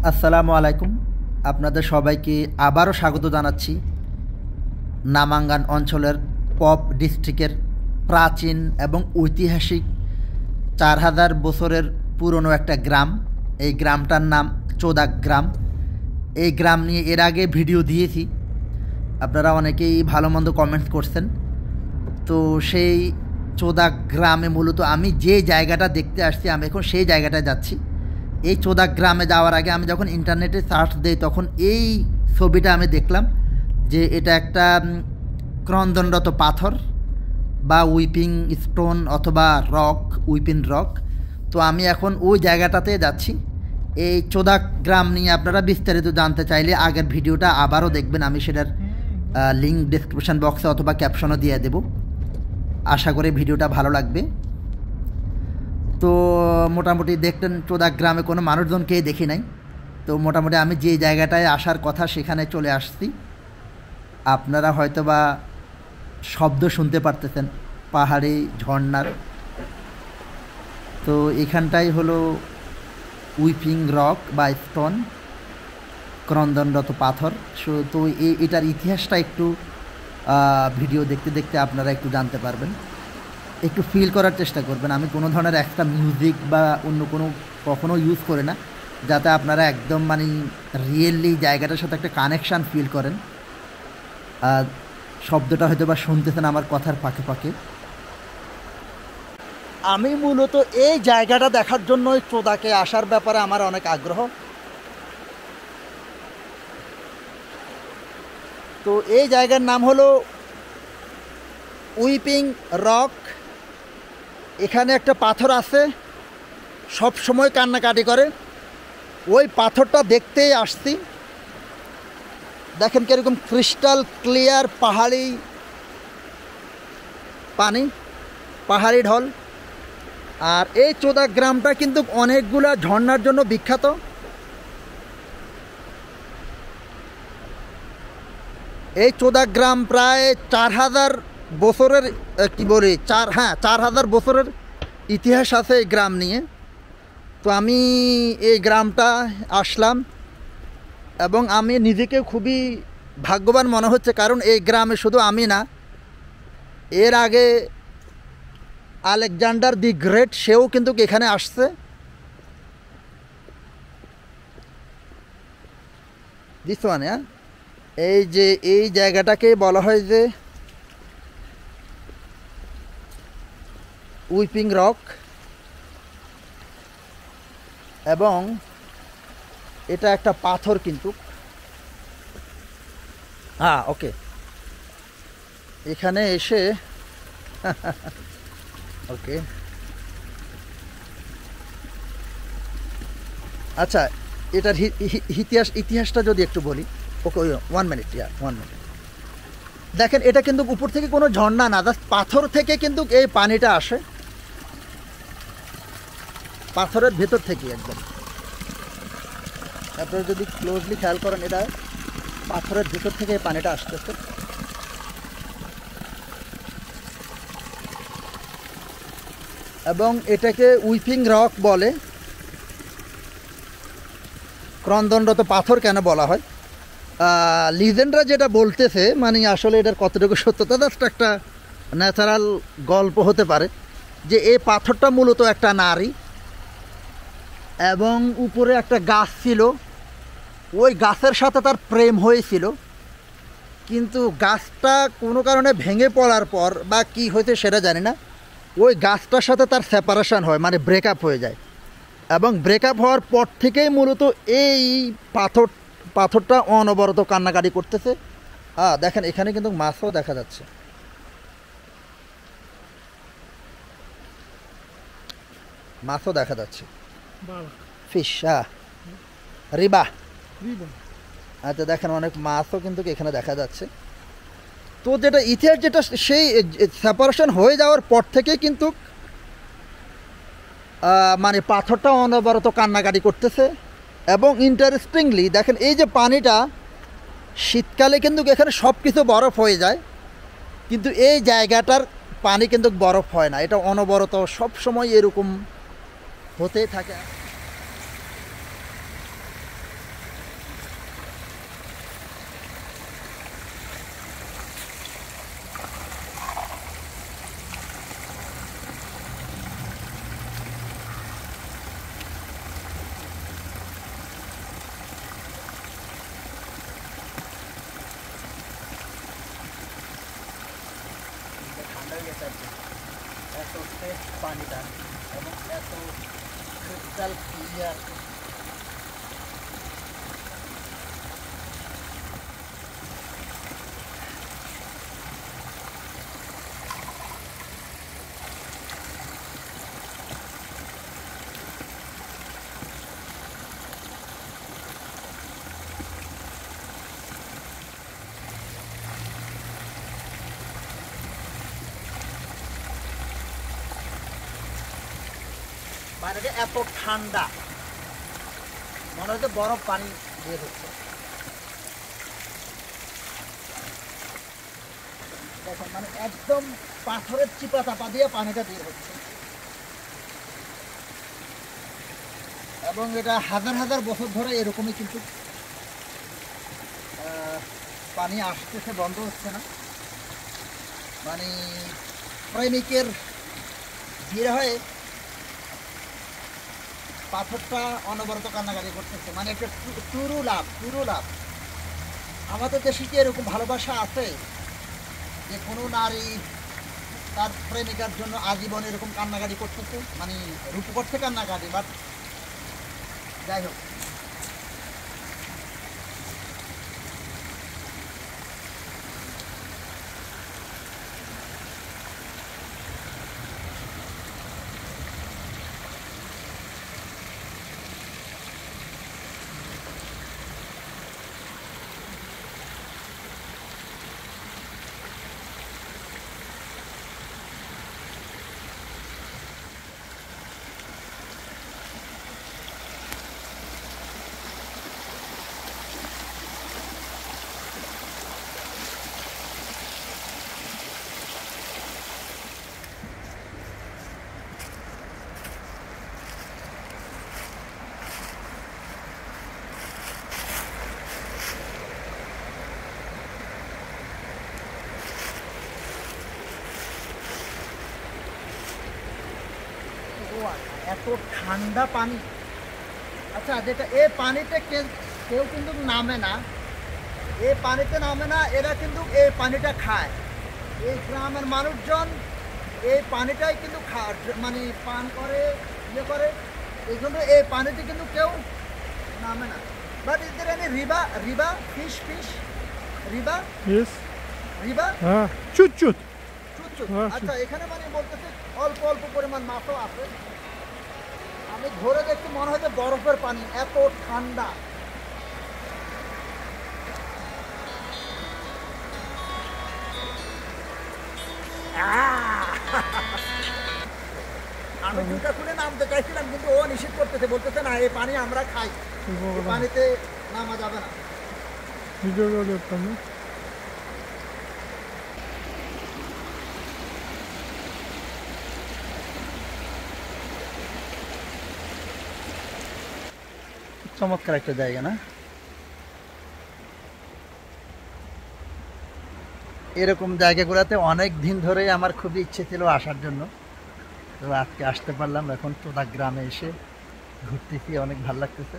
আসসালামু আলাইকুম। আপনাদের সবাইকে আবারও স্বাগত জানাচ্ছি নামাঙ্গান অঞ্চলের পপ ডিস্ট্রিক্টের প্রাচীন এবং ঐতিহাসিক ৪,০০০ বছরের পুরনো একটা গ্রাম। এই গ্রামটার নাম চোদাক গ্রাম। এই গ্রাম নিয়ে এর আগে ভিডিও দিয়েছি, আপনারা অনেকেই ভালো মন্দ কমেন্টস করছেন। তো সেই চোদাক গ্রামে মূলত আমি যে জায়গাটা দেখতে আসছি, আমি এখন সেই জায়গাটায় যাচ্ছি। এই চোদাক গ্রামে যাওয়ার আগে আমি যখন ইন্টারনেটে সার্চ দিই তখন এই ছবিটা আমি দেখলাম যে এটা একটা ক্রন্দনরত পাথর বা উইপিং স্টোন অথবা রক, উইপিং রক। তো আমি এখন ওই জায়গাটাতে যাচ্ছি। এই চোদাক গ্রাম নিয়ে আপনারা বিস্তারিত জানতে চাইলে আগের ভিডিওটা আবারও দেখবেন, আমি সেটার লিঙ্ক ডেসক্রিপশন বক্সে অথবা ক্যাপশনও দিয়ে দেব। আশা করি ভিডিওটা ভালো লাগবে। তো মোটামুটি দেখতেন চোদাক গ্রামে কোনো মানুষজনকেই দেখি নাই। তো মোটামুটি আমি যে জায়গাটায় আসার কথা সেখানে চলে আসছি। আপনারা হয়তো বা শব্দ শুনতে পারতেছেন পাহাড়ি ঝর্ণার। তো এখানটাই হলো উইপিং রক বা স্টোন, ক্রন্দনরত পাথর। তো এটার ইতিহাসটা একটু ভিডিও দেখতে দেখতে আপনারা একটু জানতে পারবেন, একটু ফিল করার চেষ্টা করবেন। আমি কোনো ধরনের একটা মিউজিক বা অন্য কোনো কখনো ইউজ করে না, যাতে আপনারা একদম মানে রিয়েলি জায়গাটার সাথে একটা কানেকশান ফিল করেন। আর শব্দটা হয়তো বা শুনতেছেন আমার কথার ফাঁকে ফাঁকে। আমি মূলত এই জায়গাটা দেখার জন্যই চোদাকে আসার ব্যাপারে আমার অনেক আগ্রহ। তো এই জায়গার নাম হলো উইপিং রক। এখানে একটা পাথর আছে, সব সময় কান্নাকাটি করে। ওই পাথরটা দেখতেই আসছি। দেখেন কীরকম ক্রিস্টাল ক্লিয়ার পাহাড়ি পানি, পাহাড়ি ঢল। আর এই চোদাক গ্রামটা কিন্তু অনেকগুলা ঝর্ণার জন্য বিখ্যাত। এই চোদাক গ্রাম প্রায় ৪,০০০ বছরের কি বলি ৪,০০০ বছরের ইতিহাস আছে এই গ্রাম নিয়ে। তো আমি এই গ্রামটা আসলাম এবং আমি নিজেকে খুবই ভাগ্যবান মনে হচ্ছে, কারণ এই গ্রামে শুধু আমি না, এর আগে আলেকজান্ডার দি গ্রেট সেও কিন্তু এখানে আসছে। দিস ওয়ান, এই যে এই জায়গাটাকে বলা হয় যে উইপিং রক, এবং এটা একটা পাথর কিন্তু। ওকে, এখানে এসে ওকে আচ্ছা, এটার ইতিহাসটা যদি একটু বলি। ওকে, 1 মিনিট, 1 মিনিট। দেখেন, এটা কিন্তু উপর থেকে কোনো ঝর্ণা না, জাস্ট পাথর থেকে কিন্তু এই পানিটা আসে, পাথরের ভেতর থেকে একদম। আপনারা যদি ক্লোজলি খেয়াল করেন, এটা পাথরের ভেতর থেকে এই পানিটা আসতেছে। এবং এটাকে উইপিং রক বলে। ক্রন্দনরত পাথর কেন বলা হয়, লিজেন্ডরা যেটা বলতেছে, মানে আসলে এটার কতটুকু সত্যতা, জাস্ট একটা ন্যাচারাল গল্প হতে পারে, যে এই পাথরটা মূলত একটা নারী, এবং উপরে একটা গাছ ছিল, ওই গাছের সাথে তার প্রেম হয়েছিল, কিন্তু গাছটা কোনো কারণে ভেঙে পড়ার পর বা কি হয়েছে সেটা জানি না, ওই গাছটার সাথে তার সেপারেশন হয়, মানে ব্রেকআপ হয়ে যায়। এবং ব্রেকআপ হওয়ার পর থেকেই মূলত এই পাথরটা অনবরত কান্নাকাটি করতেছে। দেখেন, এখানে কিন্তু মাছও দেখা যাচ্ছে। মাছও দেখা যাচ্ছে, ফিশ, রিবা। আচ্ছা, দেখেন অনেক মাছও কিন্তু এখানে দেখা যাচ্ছে। তো যেটা ইতিহাস, যেটা সেই সেপারেশন হয়ে যাওয়ার পর থেকে কিন্তু মানে পাথরটা অনবরত কান্নাকাটি করতেছে। এবং ইন্টারেস্টিংলি দেখেন, এই যে পানিটা, শীতকালে কিন্তু এখানে সব কিছু বরফ হয়ে যায়, কিন্তু এই জায়গাটার পানি কিন্তু বরফ হয় না, এটা অনবরত সব সময় এরকম হতেই থাকে। এটার জন্য। এত ফ্রেশ পানিটা এবং এত ক্রিস্টাল ক্লিয়ার। পানিটা এত ঠান্ডা, মনে হচ্ছে বরফ পানি বের হচ্ছে। দেখুন মানে একদম পাথরের চিপা চাপা দিয়ে পানিটা বের হচ্ছে, এবং এটা হাজার হাজার বছর ধরে এরকমই কিন্তু পানি আসতেছে, বন্ধ হচ্ছে না। মানে প্রেমিকের ভিড় হয়ে পাথরটা অনবরত কান্নাকাটি করতেছে। মানে একটা টুরু লাভ, টুরু লাভ। আমাদের দেশে কি এরকম ভালোবাসা আছে যে কোনো নারী তার প্রেমিকার জন্য আজীবন এরকম কান্নাকাটি করতেছে? মানে রূপ করছে কান্নাকাটি, বাট যাই হোক। এত ঠান্ডা পানি। আচ্ছা, যেটা এই পানিতে কেউ কিন্তু নামে না, এই পানিতে নামে না, এরা কিন্তু এই পানিটা খায়। এই গ্রামের মানুষজন এই পানিটাই কিন্তু মানে পান করে, ইয়ে করে। এই জন্য এই পানিতে কিন্তু কেউ নামে না। But is there any Rewa fish Rewa? Yes. রিবা? চুট চুট। আচ্ছা, এখানে মানে বলতেছে অল্প অল্প পরিমাণ মাছও আছে। আমি ধরে দেখছি মনে হয় যে বরফের পানি, এত ঠান্ডা। আমি জুতা খুলে নামতে চাইছিলাম, কিন্তু ও নিষেধ করতেছে, বলতেছে না এই পানি আমরা খাই, এই পানিতে নামা যাবে না। ভিডিও করতাম না। চমৎকার একটা জায়গা না? এরকম জায়গাগুলোতে অনেক দিন ধরেই আমার খুবই ইচ্ছে ছিল আসার জন্য, তো আজকে আসতে পারলাম। এখন তোরা গ্রামে এসে ঘুরতেছি, অনেক ভালো লাগতেছে।